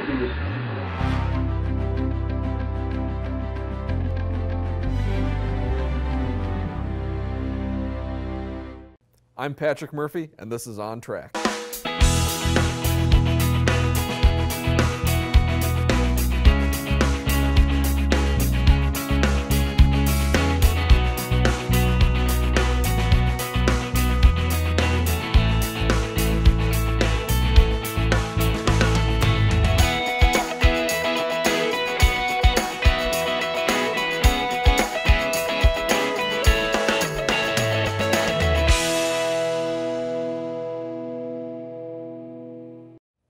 I'm Patrick Murphy, and this is On Track.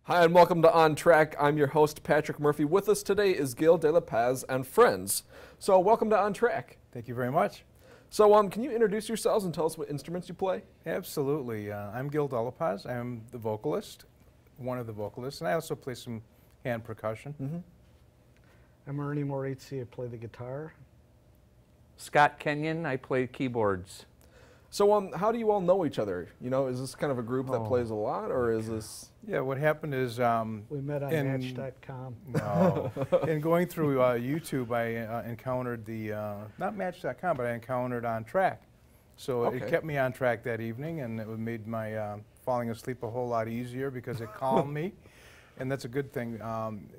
Hi, and welcome to On Track. I'm your host, Patrick Murphy. With us today is GilDeLaPazandFriends. So welcome to On Track. Thank you very much. So can you introduce yourselves and tell us what instruments you play? Absolutely. I'm GilDeLaPaz. I'm the vocalist, one of the vocalists, and I also play some hand percussion. Mm-hmm. I'm Ernie Morizzi. I play the guitar. Scott Kenyon. I play keyboards. So how do you all know each other? You know, is this kind of a group that plays a lot, or is this... Yeah, what happened is... we met on Match.com. No. In going through YouTube, I encountered the... not Match.com, but I encountered On Track. So it kept me on track that evening, and it made my falling asleep a whole lot easier because it calmed me. And that's a good thing.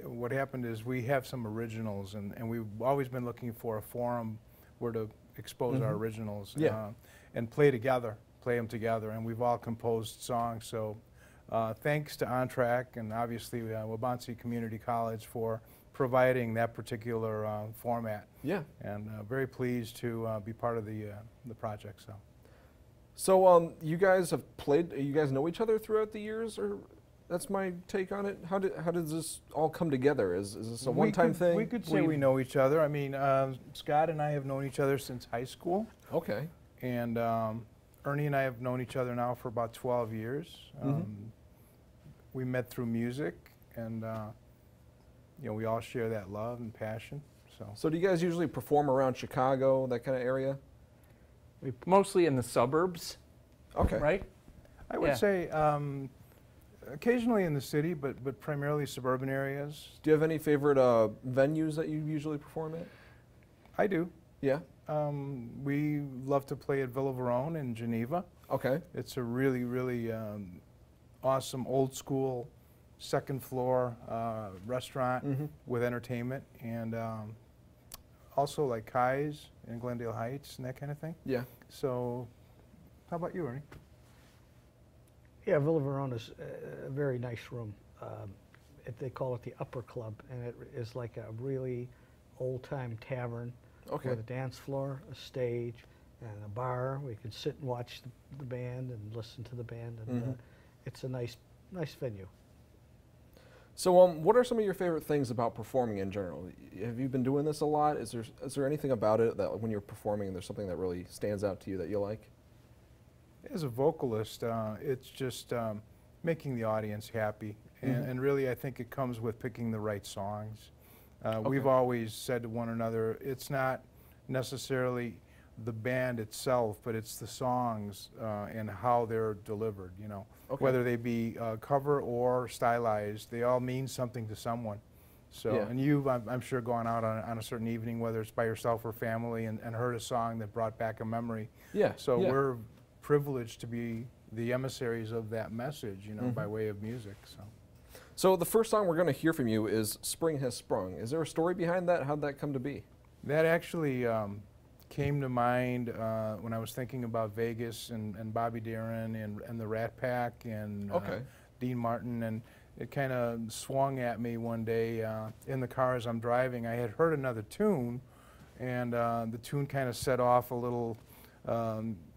What happened is we have some originals, and we've always been looking for a forum where to expose our originals. Yeah. And play them together, and we've all composed songs. So thanks to On Track and obviously Wabansie Community College for providing that particular format. Yeah. And very pleased to be part of the project. So you guys have played, you guys know each other throughout the years, or that's my take on it? How does this all come togetger? Is this a one-time thing? We could say we know each other. I mean, Scott and I have known each other since high school. Okay. And Ernie and I have known each other now for about 12 years. We met through music, and you know, we all share that love and passion. So do you guys usually perform around Chicago, that kind of area? Mostly in the suburbs. Okay. Right? I would say occasionally in the city, but primarily suburban areas. Do you have any favorite venues that you usually perform at? I do. Yeah. We love to play at Villa Verone in Geneva. Okay. It's a really, really awesome old school second floor restaurant with entertainment, and also like Kai's in Glendale Heights and that kind of thing. Yeah. So how about you, Ernie? Yeah, Villa Verone is a very nice room. They call it the Upper Club, and it is like a really old-time tavern. Okay. With a dance floor, a stage, and a bar. We could sit and watch the band and listen to the band, and it's a nice venue. So what are some of your favorite things about performing in general? Have you been doing this a lot? Is there anything about it that when you're performing there's something that really stands out to you that you like? As a vocalist, it's just making the audience happy, and really I think it comes with picking the right songs. We've always said to one another, it's not necessarily the band itself, but it's the songs and how they're delivered, you know. Whether they be cover or stylized, they all mean something to someone. So, and you've, I'm sure, gone out on a certain evening, whether it's by yourself or family, and heard a song that brought back a memory. Yeah. So we're privileged to be the emissaries of that message, you know, by way of music. So the first song we're going to hear from you is Spring Has Sprung. Is there a story behind that? How'd that come to be? That actually came to mind when I was thinking about Vegas and Bobby Darin and the Rat Pack and Dean Martin, and it kind of swung at me one day in the car as I'm driving. I had heard another tune, and the tune kind of set off a little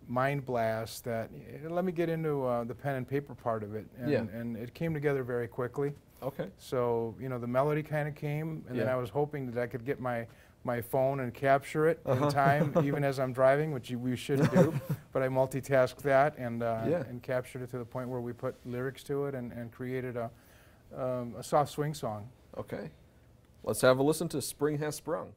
mind blast that let me get into the pen and paper part of it, and it came together very quickly. Okay. So you know, the melody kind of came, and then I was hoping that I could get my phone and capture it in time, even as I'm driving, which we shouldn't do. But I multitasked that and captured it to the point where we put lyrics to it and created a soft swing song. Okay. Let's have a listen to Spring Has Sprung.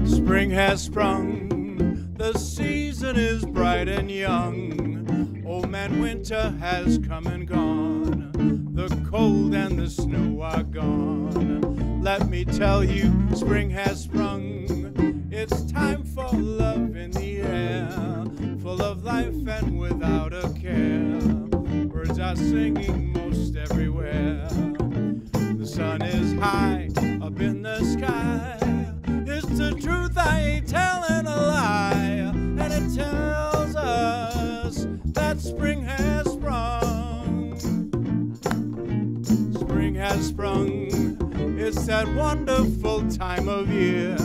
Spring has sprung, The season is bright and young. Old man winter has come and gone. The cold and the snow are gone. Let me tell you, spring has sprung. It's time for love in the air, full of life and without a care. Birds are singing most everywhere. The sun is high up in the sky. It's the truth, I ain't telling a lie. And it tells us that spring has sprung. Spring has sprung. It's that wonderful time of year.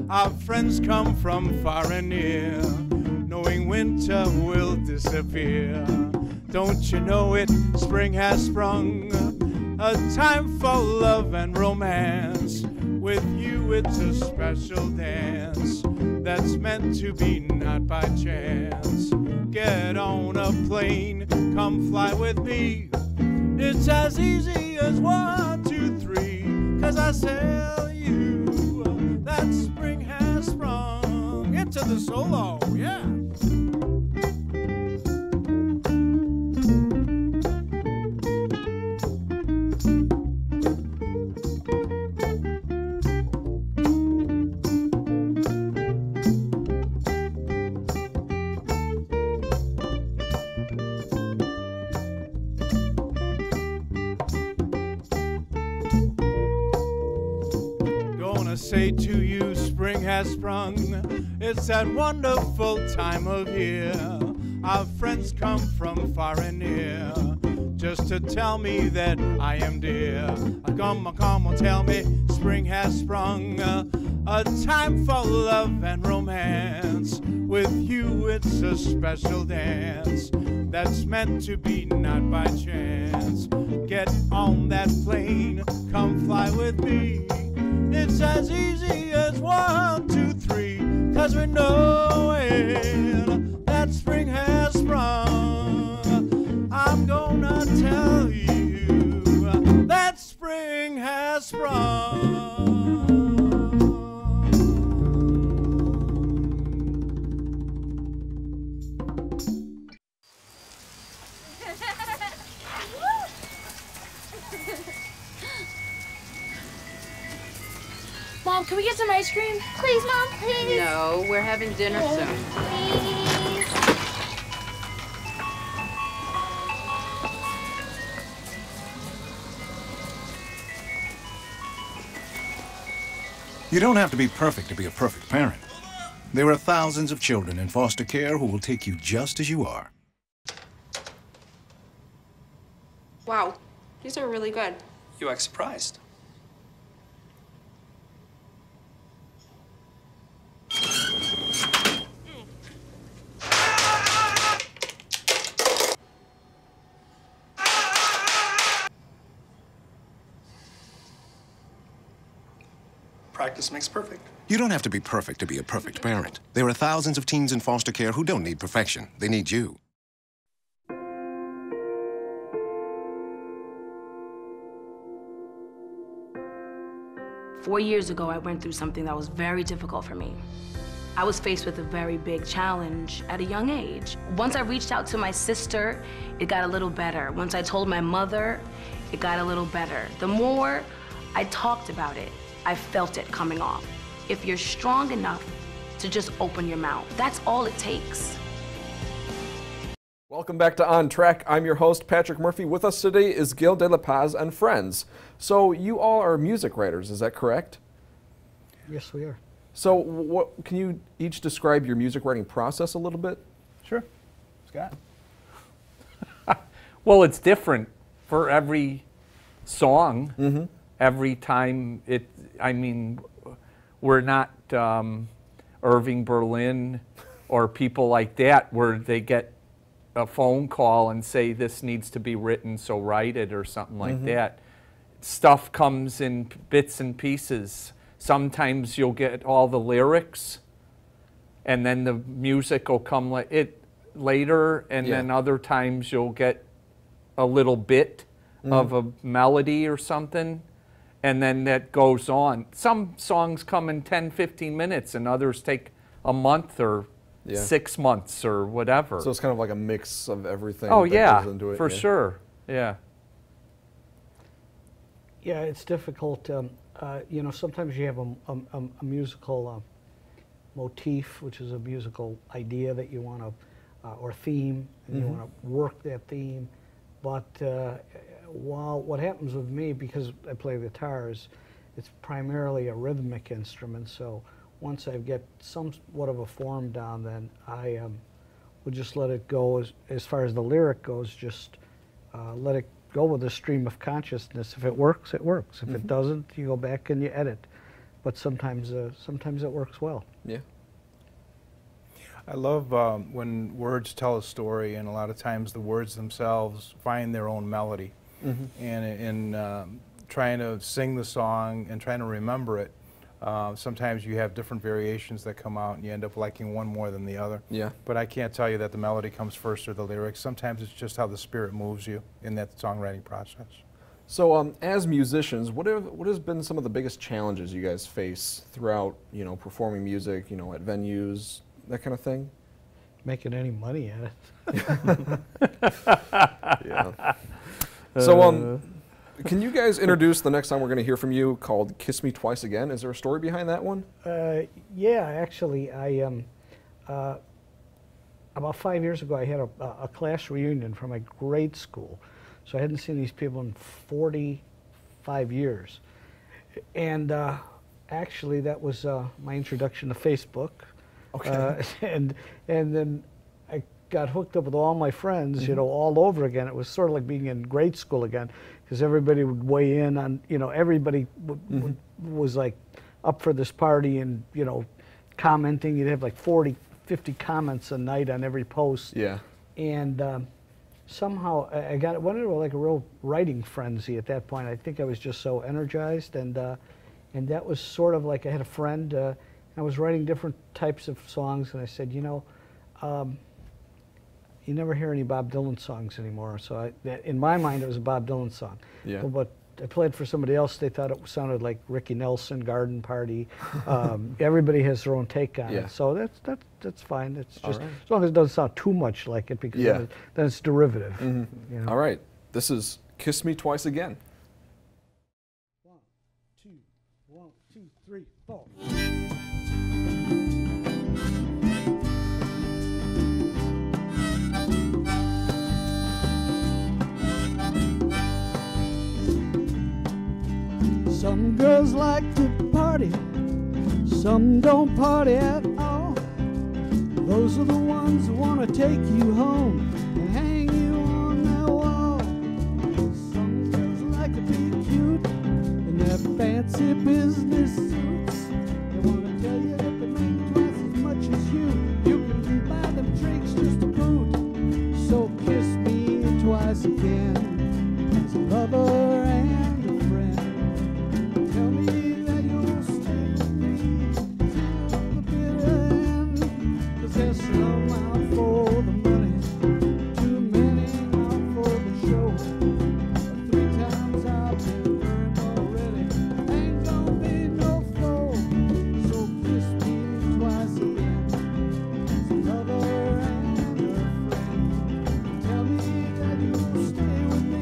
Our friends come from far and near, knowing winter will disappear. Don't you know it? Spring has sprung. A time for love and romance. With you it's a special dance that's meant to be not by chance. Get on a plane, come fly with me. It's as easy as 1, 2, 3. 'Cause I tell you that spring has sprung. Into the solo, yeah. Say to you, spring has sprung. It's that wonderful time of year. Our friends come from far and near, just to tell me that I am dear. Come on, tell me, spring has sprung. A time for love and romance. With you it's a special dance that's meant to be not by chance. Get on that plane, come fly with me. It's as easy as 1, 2, 3. 'Cause we know it, that spring has sprung. I'm gonna tell you that spring has sprung. Mom, can we get some ice cream? Please, Mom, please. No, we're having dinner soon. Please. You don't have to be perfect to be a perfect parent. There are thousands of children in foster care who will take you just as you are. Wow, these are really good. You act surprised. Practice makes perfect. You don't have to be perfect to be a perfect parent. There are thousands of teens in foster care who don't need perfection. They need you. Four years ago, I went through something that was very difficult for me. I was faced with a very big challenge at a young age. Once I reached out to my sister, it got a little better. Once I told my mother, it got a little better. The more I talked about it, I felt it coming off. If you're strong enough to just open your mouth, that's all it takes. Welcome back to On Track. I'm your host, Patrick Murphy. With us today is GilDeLaPazandFriends. So you all are music writers, is that correct? Yes, we are. So what, can you each describe your music writing process a little bit? Sure. Scott? Well, it's different for every song. Every time I mean, we're not Irving Berlin or people like that where they get a phone call and say this needs to be written, so write it or something like that. Stuff comes in bits and pieces. Sometimes you'll get all the lyrics and then the music will come later, and then other times you'll get a little bit of a melody or something, and then that goes on. Some songs come in 10, 15 minutes and others take a month or 6 months or whatever. So it's kind of like a mix of everything. Oh, that yeah, goes into it. for sure. Yeah. Yeah, it's difficult. You know, sometimes you have a musical motif, which is a musical idea that you want to, or theme, and you want to work that theme. But while what happens with me, because I play guitars, it's primarily a rhythmic instrument. So once I get somewhat of a form down, then I would just let it go. As far as the lyric goes, just let it go with the stream of consciousness. If it works, it works. If it doesn't, you go back and you edit. But sometimes it works well. Yeah. I love when words tell a story, and a lot of times the words themselves find their own melody. And in trying to sing the song and trying to remember it, sometimes you have different variations that come out and you end up liking one more than the other. Yeah. But I can't tell you that the melody comes first or the lyrics. Sometimes it's just how the spirit moves you in that songwriting process. So as musicians, what has been some of the biggest challenges you guys face throughout, you know, performing music, you know, at venues, that kind of thing? Making any money at it. Yeah. So can you guys introduce the next song we're going to hear from you, called "Kiss Me Twice Again"? Is there a story behind that one? Yeah, actually, I about 5 years ago, I had a class reunion from my grade school. So I hadn't seen these people in 45 years. And actually, that was my introduction to Facebook. Okay. And then I got hooked up with all my friends, you know, all over again. It was sort of like being in grade school again, because everybody would weigh in on, you know, everybody was like up for this party and, you know, commenting. You'd have like 40, 50 comments a night on every post. Yeah. And somehow I went into like a real writing frenzy at that point. I think I was just so energized, and that was sort of like I had a friend. I was writing different types of songs, and I said, you know, you never hear any Bob Dylan songs anymore. So in my mind, it was a Bob Dylan song. Yeah. But I played for somebody else. They thought it sounded like Ricky Nelson, Garden Party. Everybody has their own take on it. So that's fine. It's just as long as it doesn't sound too much like it, because then it's derivative. You know? All right. This is "Kiss Me Twice Again." 1, 2, 1, 2, 3, 4. Some girls like to party, some don't party at all. Those are the ones who want to take you home and hang you on their wall. Some girls like to be cute in their fancy business suits. They want to tell you that they make twice as much as you. You can buy them drinks just to boot. So kiss me twice again, as a lover and a friend. Tell me that you'll stay with me till the bitter end. 'Cause there's some out for the money, too many out for the show. 3 times I've been burned already, ain't gonna be no foe. So kiss me twice again, as a lover and a friend. Tell me that you'll stay with me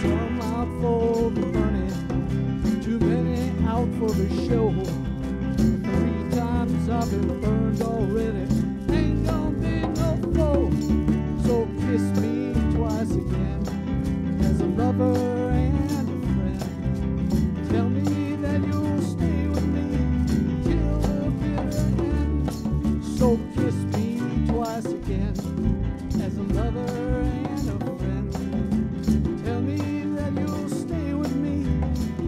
some out for the money, too many out for the show. 3 times I've been burned already, ain't gonna be no foe. So kiss me twice again, as a lover and a friend. Tell me that you'll stay with me till the bitter end. So kiss me twice again, as a lover and a friend. Tell me that you'll stay with me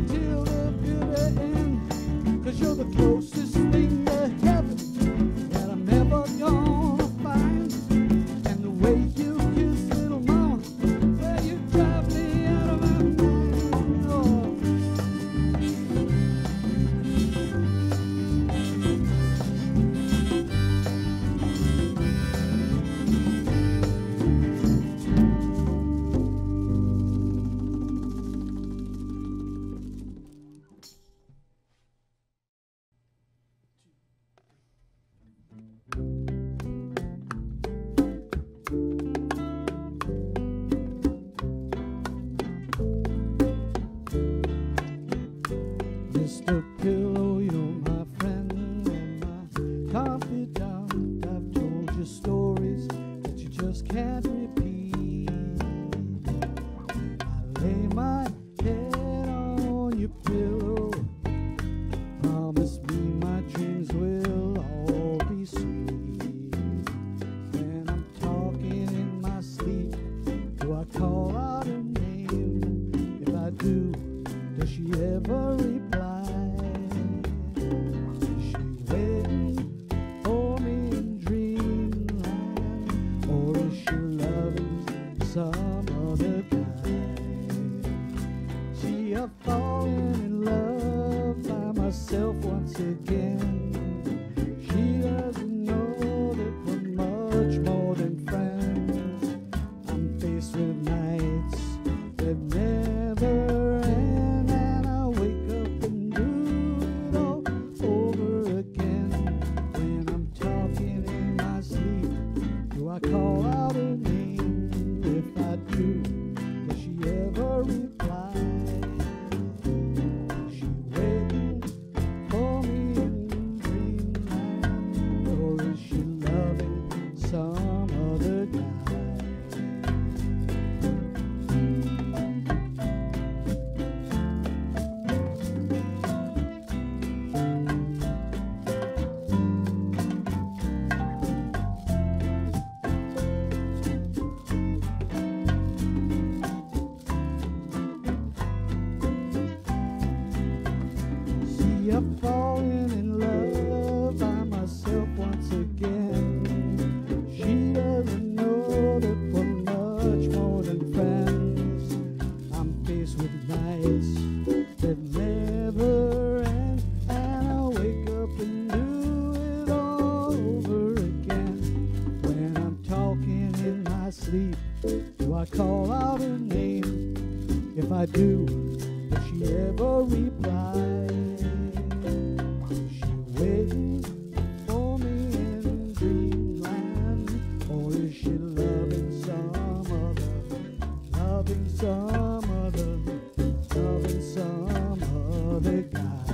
till the bitter end. 'Cause you're the closest thing to heaven that I'm ever gonna find. And the way you kiss little mama, well, you drive me out of my mind. Oh. Mr. Pillow, you're my friend and my confidant. I've told you stories that you just can't repeat. I lay my head on your pillow. Promise me my dreams will all be sweet. When I'm talking in my sleep, do I call out her name? If I do, does she ever reply? Is she waiting for me in dreamland? Or is she loving some other guy? See, I've fallen in love by myself once again. She doesn't know that we're much more than friends. I'm faced with nights that never end, and I wake up and do it all over again. When I'm talking in my sleep, do I call out her name? If I do, does she ever reply? Is she waiting for me in dreamland? Or is she loving some other guy? See, I'm falling in love by myself once again. She doesn't know that we're much more than friends. I'm faced with nights that never end, and I wake up and do it all over again. When I'm talking in my sleep, do I call out her name? If I do, does she ever reply? Is she waiting for me in dreamland? Or is she loving some other, loving some other, loving some other guy?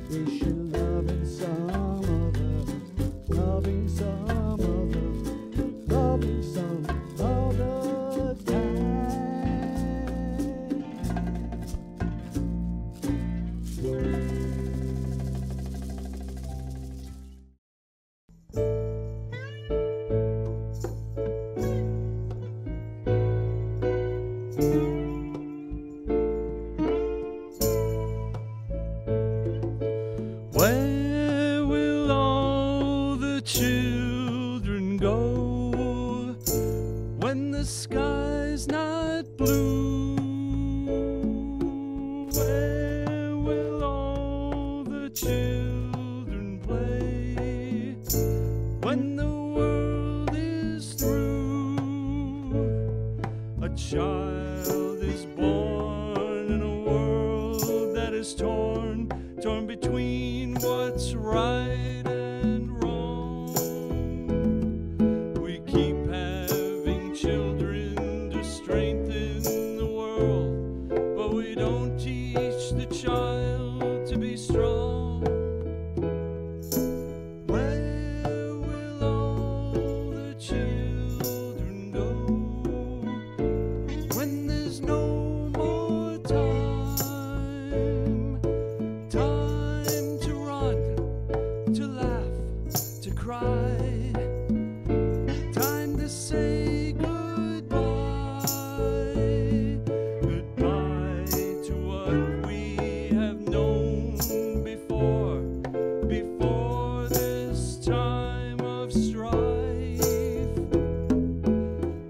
Is she loving some other, loving some other, loving some other guy? Where will all the children go when the sky's not blue? Where will all the children play when the world is through? A child is born in a world that is torn between what's right and wrong. We keep having children to strengthen say goodbye. Goodbye to what we have known before, before this time of strife.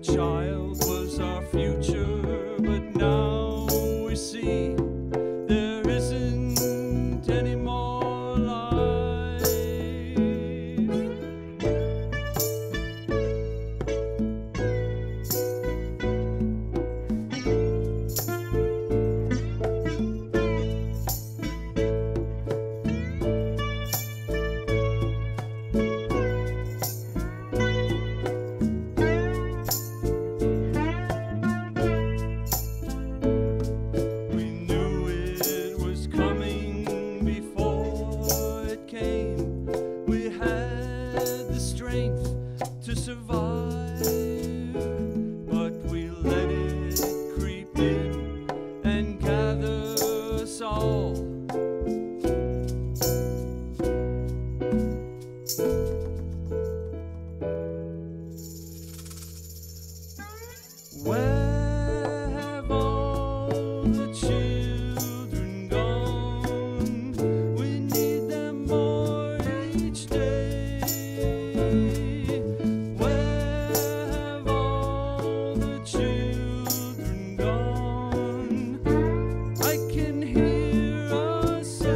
Child was our future, but now we see there isn't any more life. We knew it was coming before it came. We had the strength to survive, but we let it creep in and gather us all. Where have all the children gone? We need them more each day. Where have all the children gone? I can hear us say.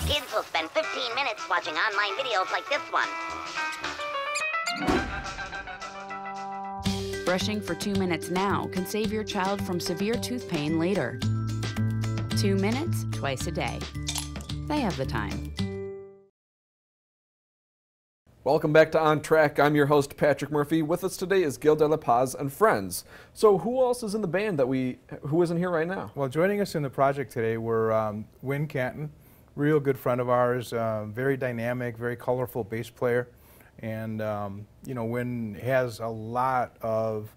Kids will spend 15 minutes watching online videos like this one. Brushing for 2 minutes now can save your child from severe tooth pain later. 2 minutes twice a day. They have the time. Welcome back to On Track. I'm your host, Patrick Murphy. With us today is GilDeLaPazandFriends. So who else is in the band who isn't here right now? Well, joining us in the project today were Win Canton, real good friend of ours, very dynamic, very colorful bass player. And, you know, Win has a lot of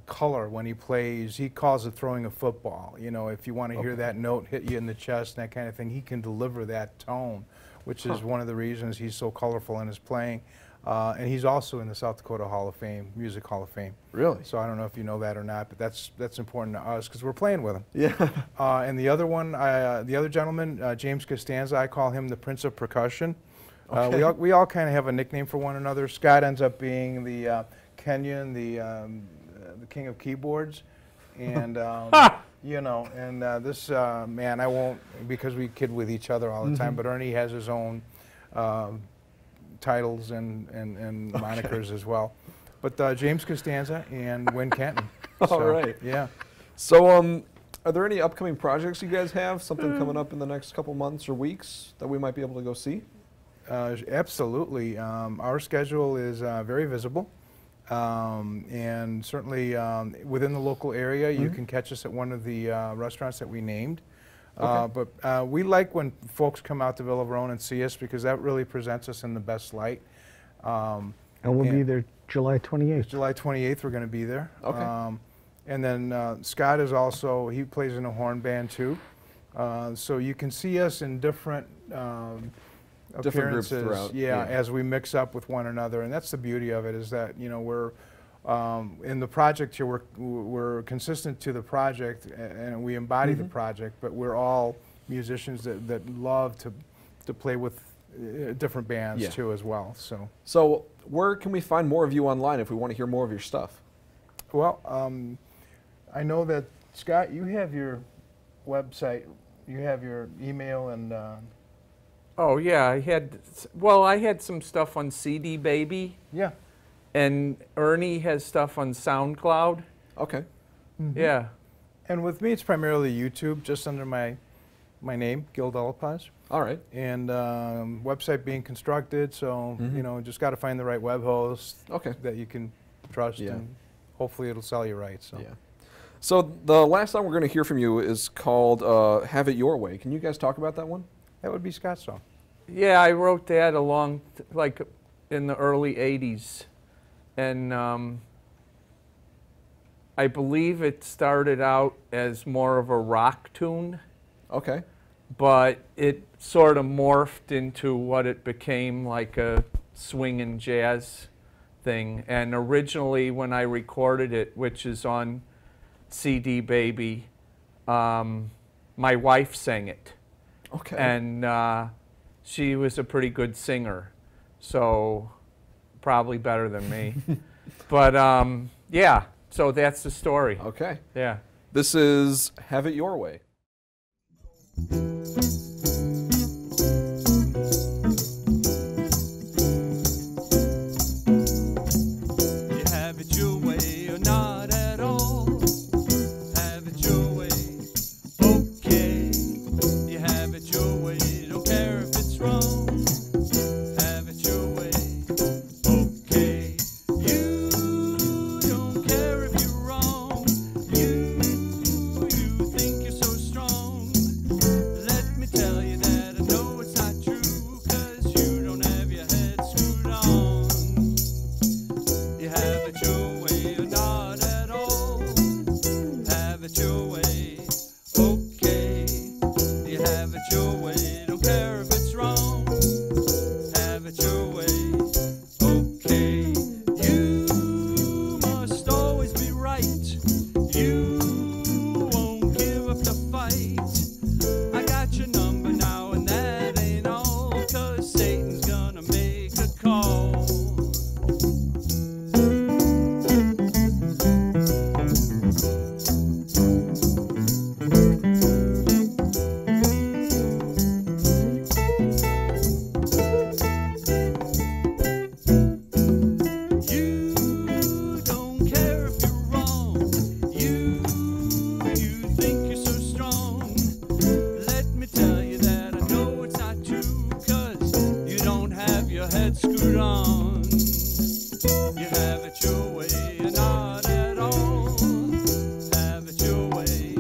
color when he plays. He calls it throwing a football. You know, if you want to hear that note hit you in the chest and that kind of thing, he can deliver that tone, which is one of the reasons he's so colorful in his playing. And he's also in the South Dakota Hall of Fame, Music Hall of Fame. Really? So I don't know if you know that or not, but that's important to us because we're playing with him. Yeah. And the other one, the other gentleman, James Costanza, I call him the Prince of Percussion. Okay. We all kind of have a nickname for one another. Scott ends up being the Kenyan, the king of keyboards, and you know, and this man, I won't, because we kid with each other all the time. But Ernie has his own titles and monikers as well. But James Costanza and Win Canton. All right. Yeah. So are there any upcoming projects you guys have? Something coming up in the next couple months or weeks that we might be able to go see? Absolutely. Our schedule is very visible. And certainly within the local area, you can catch us at one of the restaurants that we named. But we like when folks come out to Villa Verona and see us because that really presents us in the best light. And we'll be there July 28th. July 28th, we're going to be there. Okay. And then Scott is also, he plays in a horn band too. So you can see us in different Different groups appearances, throughout. yeah, as we mix up with one another, and that's the beauty of it. Is that, you know, we're in the project here. We're consistent to the project, and we embody the project. But we're all musicians that love to play with different bands too as well. So where can we find more of you online if we want to hear more of your stuff? Well, I know that Scott, you have your website, you have your email and. Oh yeah, I had some stuff on CD Baby. Yeah. And Ernie has stuff on SoundCloud. Okay. Yeah. And with me, it's primarily YouTube, just under my my name, GilDeLaPaz. All right. And website being constructed, so you know, just got to find the right web host that you can trust, and hopefully it'll sell you right. So. Yeah. So the last song we're going to hear from you is called "Have It Your Way." Can you guys talk about that one? That would be Scott's song. Yeah, I wrote that like in the early '80s, and I believe it started out as more of a rock tune. Okay. But it sort of morphed into what it became, like a swing and jazz thing. And originally when I recorded it, which is on CD Baby, my wife sang it. Okay. And she was a pretty good singer, so probably better than me. But yeah, so that's the story. Okay. Yeah. This is "Have It Your Way." You have it your way or not at all. Have it your way, okay. You have it your way, don't care if it's wrong. Have it your way, okay. You don't care if you're wrong. You think you're so strong. Let me tell you that I know it's not true, 'cause you don't have your head screwed on. You have it your way or not at all. Have it your way, okay. You have it your way, don't care if it's wrong. Have it your way, okay. You must always be right. You won't give up the fight. I got your number now and that ain't all, 'cause Satan's gonna make a call. You don't care if you're wrong. You think you're so strong. Let me tell you that I know it's not true, 'cause you don't have your head screwed on. You have it your way or not at all. Have it your way,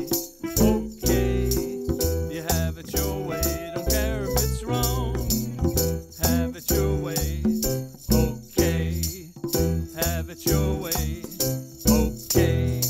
okay. You have it your way, don't care if it's wrong. Have it your way, okay. Have it your way, okay.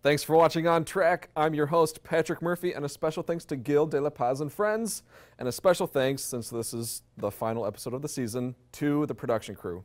Thanks for watching On Track. I'm your host, Patrick Murphy, and a special thanks to GilDeLaPazandFriends, and a special thanks, since this is the final episode of the season, to the production crew.